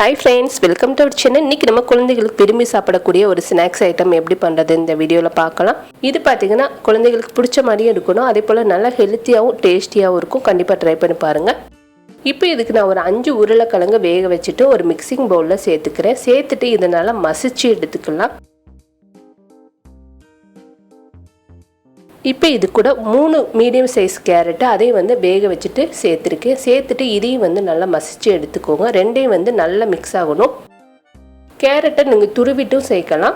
Hi friends, welcome to our channel. இன்னைக்கு நம்ம குழந்தைகளுக்கு விரும்பி சாப்பிடக்கூடிய ஒரு ஸ்நாக்ஸ் ஐட்டம் எப்படி பண்றது இந்த வீடியோல பார்க்கலாம். இது பாத்தீங்கன்னா குழந்தைகளுக்கு பிடிச்ச மாதிரியே இருக்கணும். அதே போல நல்ல ஹெல்த்தியாவும் டேஸ்டியாவும் இருக்கும். கண்டிப்பா ட்ரை பண்ணி பாருங்க. இப்போ இதுக்கு நான் ஒரு 5 உருளைக்கிழங்கு வேக வச்சிட்டு ஒரு மிக்சிங் பவுல்ல சேர்த்துக்கிறேன். சேர்த்துட்டு இத நல்லா மசிச்சு எடுத்துக்கலாம். இப்போ இது கூட 3 மீடியம் சைஸ் கேரட் அதையும் வேக வச்சுட்டு சேர்த்துருக்கேன். சேர்த்துட்டு இதையும் நல்லா மசிச்சு எடுத்துக்கோங்க. ரெண்டையும் நல்லா மிக்ஸ் ஆகணும். கேரட்டை நீங்கள் துருவிட்டும் சேர்க்கலாம்.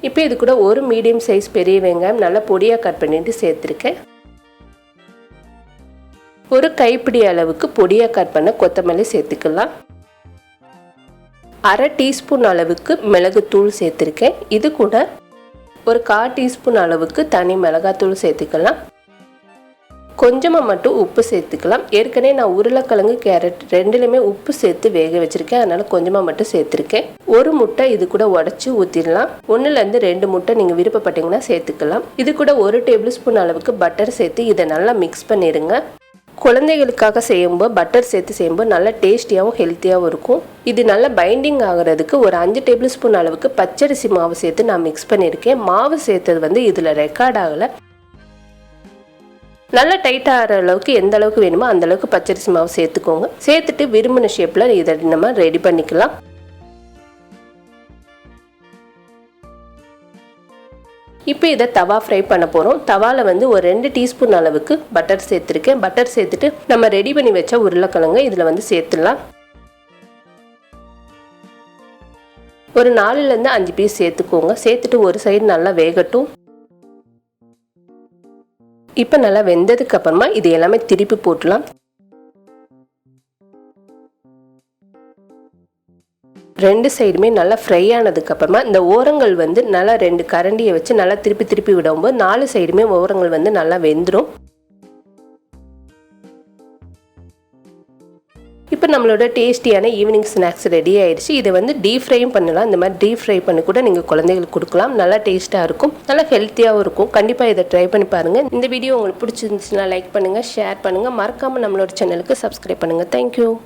இப்போ இது கூட ஒரு மீடியம் சைஸ் பெரிய வெங்காயம் நல்லா பொடியாக கட் பண்ணிட்டு சேர்த்துருக்கேன். ஒரு கைப்பிடி அளவுக்கு பொடியாக கட் பண்ண கொத்தமல்லி சேர்த்துக்கலாம். அரை டீஸ்பூன் அளவுக்கு மிளகுத்தூள் சேர்த்துருக்கேன். இது கூட ஒரு 1/4 டீஸ்பூன் அளவுக்கு தனி மிளகாத்தூள் சேர்த்துக்கலாம். கொஞ்சமாக மட்டும் உப்பு சேர்த்துக்கலாம். ஏற்கனவே நான் உருளைக்கிழங்கு கேரட் ரெண்டுலையுமே உப்பு சேர்த்து வேக வச்சுருக்கேன். அதனால் கொஞ்சமாக மட்டும் சேர்த்துருக்கேன். ஒரு முட்டை இது கூட உடச்சி ஊற்றிடலாம். 1லேருந்து 2 முட்டை நீங்கள் விருப்பப்பட்டீங்கன்னா சேர்த்துக்கலாம். இது கூட 1 டேபிள் ஸ்பூன் அளவுக்கு பட்டர் சேர்த்து இதை நல்லா மிக்ஸ் பண்ணிடுங்க. குழந்தைகளுக்காக செய்யும்போது பட்டர் சேர்த்து செய்யும்போது நல்லா டேஸ்டியாகவும் ஹெல்த்தியாகவும் இருக்கும். இது நல்லா பைண்டிங் ஆகிறதுக்கு ஒரு 5 டேபிள் ஸ்பூன் அளவுக்கு பச்சரிசி மாவு சேர்த்து நான் மிக்ஸ் பண்ணியிருக்கேன். மாவு சேர்த்தது இதில் ரெக்கார்ட் ஆகலை. நல்லா டைட் ஆகிற அளவுக்கு எந்த அளவுக்கு வேணுமோ அந்த அளவுக்கு பச்சரிசி மாவு சேர்த்துக்கோங்க. சேர்த்துட்டு விரும்பின ஷேப்பில் இதை நம்ம ரெடி பண்ணிக்கலாம். இப்போ இதை தவா ஃப்ரை பண்ண போகிறோம். தவாவில் ஒரு 2 டீஸ்பூன் அளவுக்கு பட்டர் சேர்த்துருக்கேன். பட்டர் சேர்த்துட்டு நம்ம ரெடி பண்ணி வச்ச உருளைக்கிழங்கு இதில் சேர்த்துடலாம். ஒரு 4லேருந்து 5 பீஸ் சேர்த்துக்கோங்க. சேர்த்துட்டு ஒரு சைடு நல்லா வேகட்டும். இப்போ நல்லா வெந்ததுக்கு அப்புறமா இது எல்லாமே திருப்பி போட்டுலாம். 2 சைடுமே நல்லா ஃப்ரை ஆனதுக்கு அப்புறமா இந்த ஓரங்கள் நல்லா 2 கரண்டியை வச்சு நல்லா திருப்பி விடும்போது 4 சைடுமே ஓரங்கள் நல்லா வெந்துடும். இப்போ நம்மளோட டேஸ்டியான ஈவினிங் ஸ்நாக்ஸ் ரெடி ஆயிடுச்சு. இதை டீப் ஃப்ரையும் பண்ணலாம். இந்த மாதிரி டீப் ஃப்ரை பண்ணி கூட நீங்கள் குழந்தைகளுக்கு கொடுக்கலாம். நல்லா டேஸ்ட்டாக இருக்கும், நல்லா ஹெல்த்தியாகவும் இருக்கும். கண்டிப்பாக இதை ட்ரை பண்ணி பாருங்கள். இந்த வீடியோ உங்களுக்கு பிடிச்சிருந்துச்சுன்னா லைக் பண்ணுங்கள், ஷேர் பண்ணுங்கள். மறக்காமல் நம்மளோட சேனலுக்கு சப்ஸ்கிரைப் பண்ணுங்கள். தேங்க்யூ.